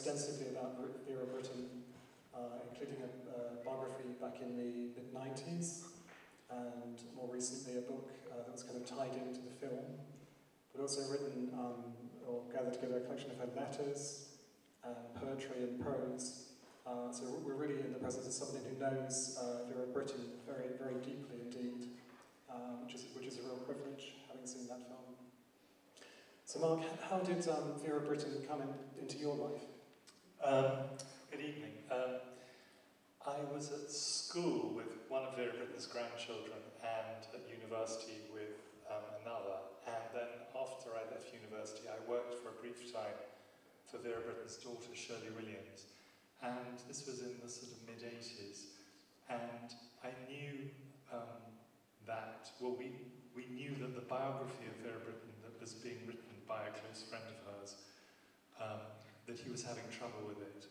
extensively about Vera Brittain, including a biography back in the mid-90s, and more recently a book that was kind of tied into the film, but also written or gathered together a collection of her letters, poetry and prose. So we're really in the presence of somebody who knows Vera Brittain very, very deeply indeed, which is a real privilege, having seen that film. So Mark, how did Vera Brittain come into your life? Good evening. I was at school with one of Vera Brittain's grandchildren and at university with another. And then after I left university, I worked for a brief time for Vera Brittain's daughter, Shirley Williams. And this was in the sort of mid-80s. And I knew we knew that the biography of Vera Brittain that was being written by a close friend of hers, that he was having trouble with it.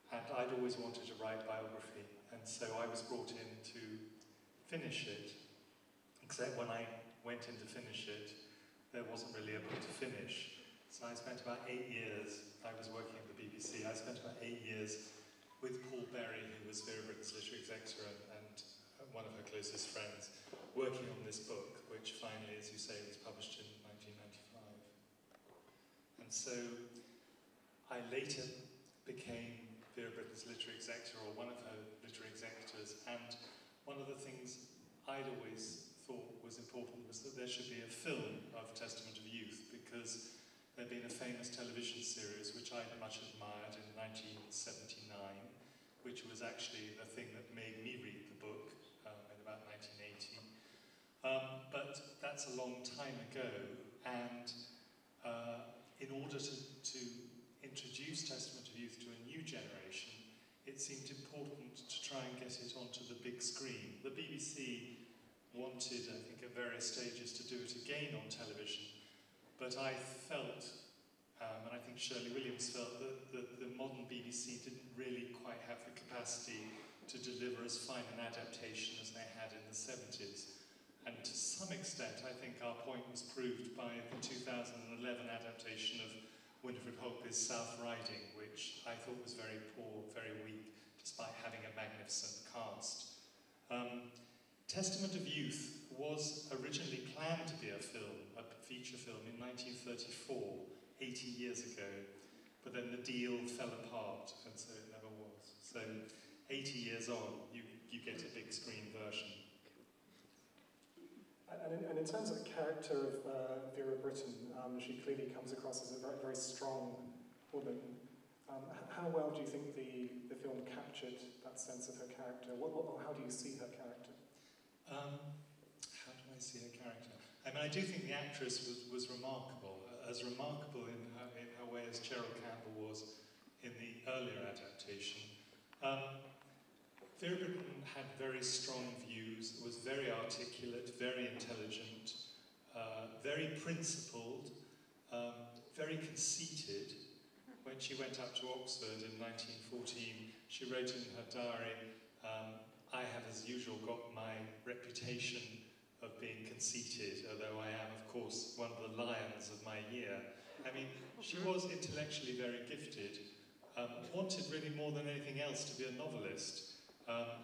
And I'd always wanted to write biography, and so I was brought in to finish it, except when I went in to finish it, there wasn't really a book to finish. So I spent about 8 years, I was working at the BBC, I spent about 8 years with Paul Berry, who was Vera Brittain's literary executor and one of her closest friends, working on this book, which finally, as you say, was published in 1995. And so I later became Vera Brittain's literary executor, or one of her literary executors, and one of the things I'd always thought was important was that there should be a film of Testament of Youth, because there'd been a famous television series which I'd much admired in 1979, which was actually the thing that made me read the book in about 1980. But that's a long time ago, and in order to introduce Testament of Youth to a new generation, it seemed important to try and get it onto the big screen. The BBC wanted, I think, at various stages to do it again on television, but I felt, and I think Shirley Williams felt, that the modern BBC didn't really quite have the capacity to deliver as fine an adaptation as they had in the 70s. And to some extent, I think our point was proved by the 2011 adaptation of Winifred Holtby's South Riding, which I thought was very poor, very weak, despite having a magnificent cast. Testament of Youth was originally planned to be a film, a feature film, in 1934, 80 years ago, but then the deal fell apart, and so it never was. So 80 years on, you get a big screen version. And in terms of the character of Vera Brittain, she clearly comes across as a very, very strong woman. How well do you think the film captured that sense of her character? How do you see her character? How do I see her character? I mean, I do think the actress was remarkable, as remarkable in her way as Cheryl Campbell was in the earlier adaptation. Vera Brittain had very strong views, was very articulate, very intelligent, very principled, very conceited. When she went up to Oxford in 1914, she wrote in her diary, I have, as usual, got my reputation of being conceited, although I am, of course, one of the lions of my year. I mean, she was intellectually very gifted, wanted really more than anything else to be a novelist.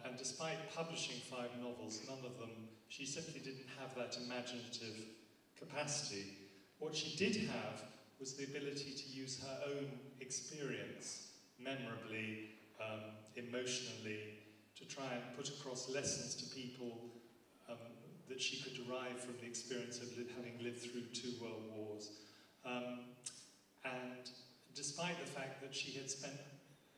And despite publishing 5 novels, none of them, she simply didn't have that imaginative capacity. What she did have was the ability to use her own experience, memorably, emotionally, to try and put across lessons to people that she could derive from the experience of having lived through 2 world wars. And despite the fact that she had spent,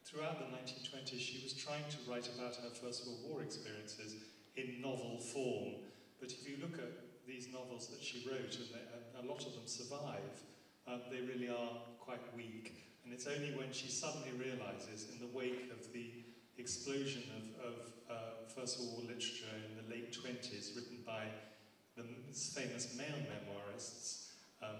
throughout the 1920s, she was trying to write about her First World War experiences in novel form. But if you look at these novels that she wrote, and a lot of them survive, they really are quite weak. And it's only when she suddenly realizes, in the wake of the explosion of First World War literature in the late 20s, written by the famous male memoirists,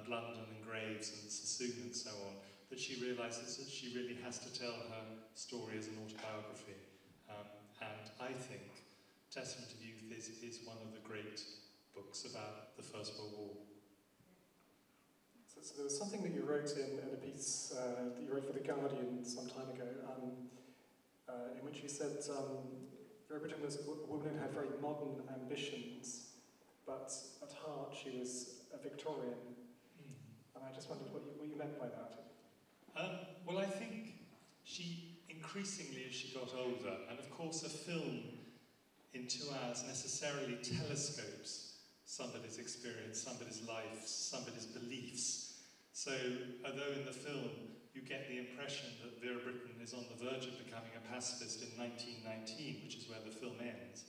Blunden and Graves and Sassoon and so on, that she realizes that she really has to tell her story as an autobiography. And I think Testament of Youth is one of the great books about the First World War. So there was something that you wrote in a piece that you wrote for The Guardian some time ago, in which you said Vera Brittain was a woman who had very modern ambitions, but at heart she was a Victorian. And I just wondered what you meant by that. Well, I think she, increasingly as she got older, and of course a film in 2 hours necessarily telescopes somebody's experience, somebody's life, somebody's beliefs. So, although in the film you get the impression that Vera Brittain is on the verge of becoming a pacifist in 1919, which is where the film ends,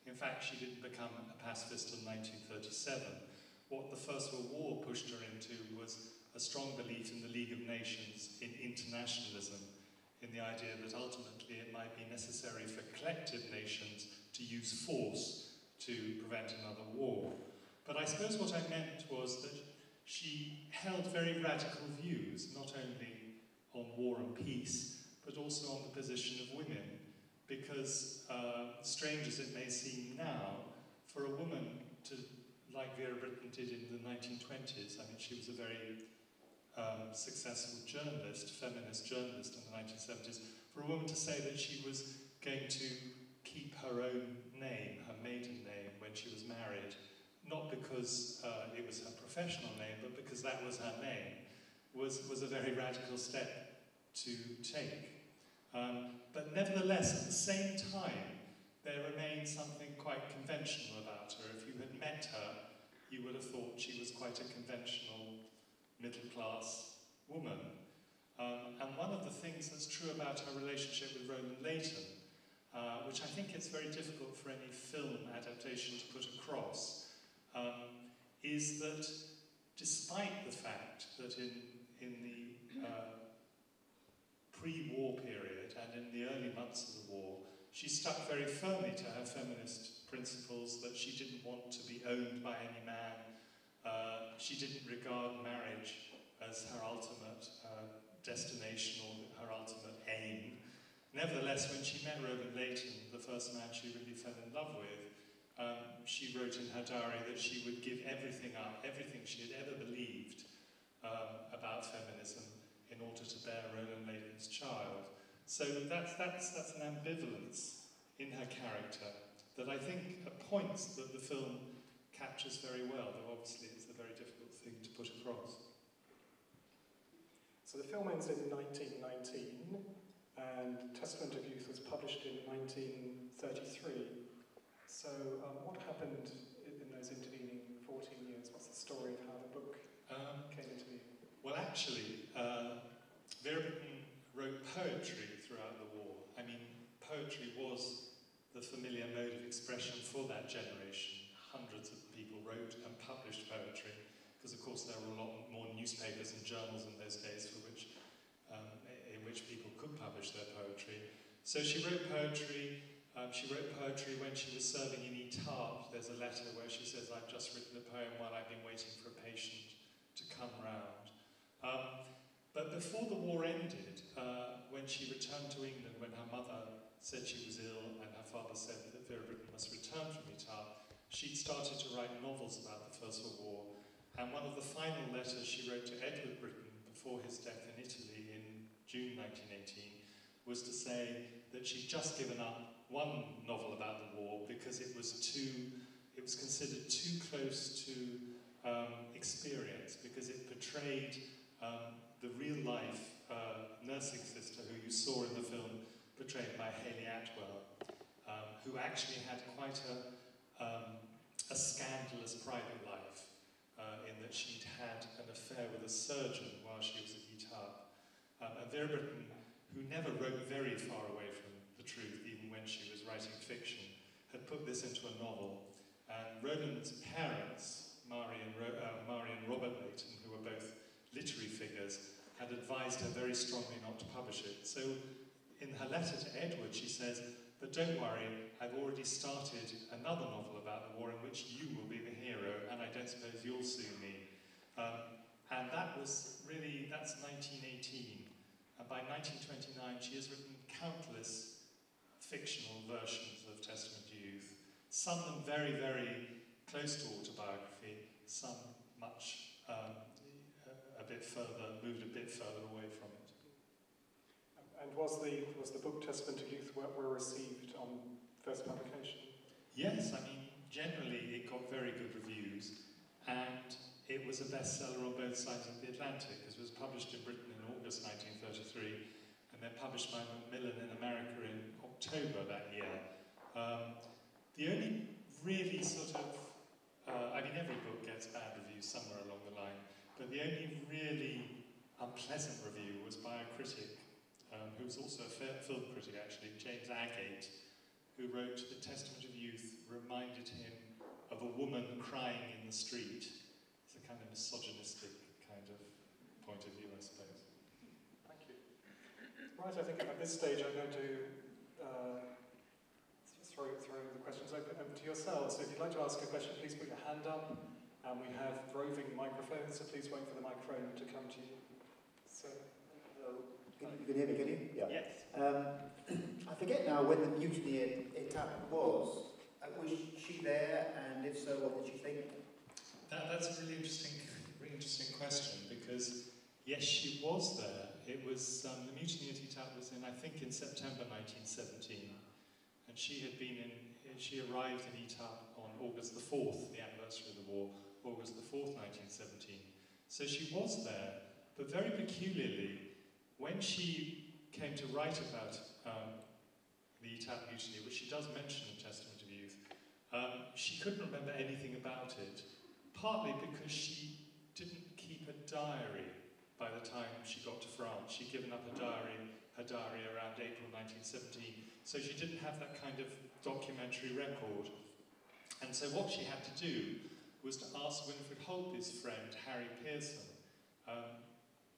in fact she didn't become a pacifist until 1937. What the First World War pushed her into was a strong belief in the League of Nations, in internationalism, in the idea that ultimately it might be necessary for collective nations to use force to prevent another war. But I suppose what I meant was that she held very radical views, not only on war and peace, but also on the position of women, because, strange as it may seem now, for a woman to, like Vera Brittain did in the 1920s, I mean, she was a very successful journalist, feminist journalist in the 1970s, for a woman to say that she was going to keep her own name, her maiden name, when she was married, not because it was her professional name, but because that was her name, was a very radical step to take. But nevertheless, at the same time, there remained something quite conventional about her. If you had met her, you would have thought she was quite a conventional middle-class woman. And one of the things that's true about her relationship with Roland Leighton, which I think it's very difficult for any film adaptation to put across, is that despite the fact that in the pre-war period and in the early months of the war, she stuck very firmly to her feminist principles, that she didn't want to be owned by any man. She didn't regard marriage as her ultimate destination or her ultimate aim. Nevertheless, when she met Roland Leighton, the first man she really fell in love with, she wrote in her diary that she would give everything up, everything she had ever believed about feminism, in order to bear Roland Leighton's child. So that's an ambivalence in her character that I think points that the film captures very well, though obviously it's a very difficult thing to put across. So the film ends in 1919, and Testament of Youth was published in 1933. So what happened in those intervening 14 years? What's the story of how the book came into being? Well, actually, Vera Brittain wrote poetry throughout the war. I mean, poetry was the familiar mode of expression for that generation. Hundreds of people wrote and published poetry, because of course there were a lot more newspapers and journals in those days in which people could publish their poetry. So she wrote poetry. She wrote poetry when she was serving in Etaples. There's a letter where she says, "I've just written a poem while I've been waiting for a patient to come round." But before the war ended, when she returned to England, when her mother said she was ill and her father said that Vera Brittain must return from Etaples, she'd started to write novels about the First World War. And one of the final letters she wrote to Edward Brittain before his death in Italy in June 1918 was to say that she'd just given up one novel about the war because it was considered too close to experience, because it portrayed the real-life nursing sister who you saw in the film, portrayed by Hayley Atwell, who actually had quite a scandalous private life, in that she'd had an affair with a surgeon while she was at Etaples. And Vera Brittain, who never wrote very far away from the truth, even when she was writing fiction, had put this into a novel. And Roland's parents, Mary and Robert Leighton, who were both literary figures, had advised her very strongly not to publish it. So in her letter to Edward, she says, "But don't worry, I've already started another novel about the war in which you will be the hero, and I don't suppose you'll sue me." And that's 1918. And by 1929, she has written countless fictional versions of Testament to Youth, some of them very, very close to autobiography, some much moved a bit further away from it. And was the book Testament to Youth well received on first publication? Yes, I mean, generally it got very good reviews, and it was a bestseller on both sides of the Atlantic. It was published in Britain in August 1933, and then published by Macmillan in America in October that year. The only really sort of, I mean, every book gets bad reviews somewhere along the line, but the only really unpleasant review was by a critic, who was also a film critic actually, James Agate, who wrote The Testament of Youth reminded him of a woman crying in the street. It's a kind of misogynistic kind of point of view, I suppose. Thank you. Right, I think at this stage I'm going to throw the questions open to yourselves. So if you'd like to ask a question, please put your hand up. And we have roving microphones, so please wait for the microphone to come to you. So, you can hear me, can you? Yeah. Yes. I forget now when the mutiny attack was. Was she there, and if so, what did she think? That's a really interesting question, because yes, she was there. It was the mutiny at Etap was in, I think, in September 1917, and she arrived in Etap on August the 4th, the anniversary of the war, August the 4th, 1917. So she was there, but very peculiarly, when she came to write about the Etap mutiny, which she does mention in Testament of Youth, she couldn't remember anything about it, partly because she didn't keep a diary by the time she got to France. She'd given up her diary around April 1917, so she didn't have that kind of documentary record. And so what she had to do was to ask Winifred Holby's friend, Harry Pearson,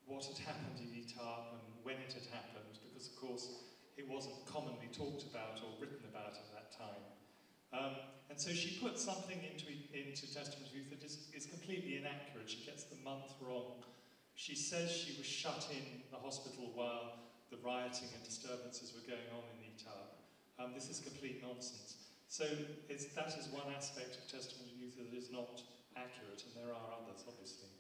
what had happened in Etap and when it had happened, because of course it wasn't commonly talked about or written about at that time. And so she put something into Testament of Youth that is completely inaccurate. She gets the month wrong. She says she was shut in the hospital while the rioting and disturbances were going on in Etap. This is complete nonsense. So that is one aspect of Testament of Youth that is not accurate, and there are others, obviously.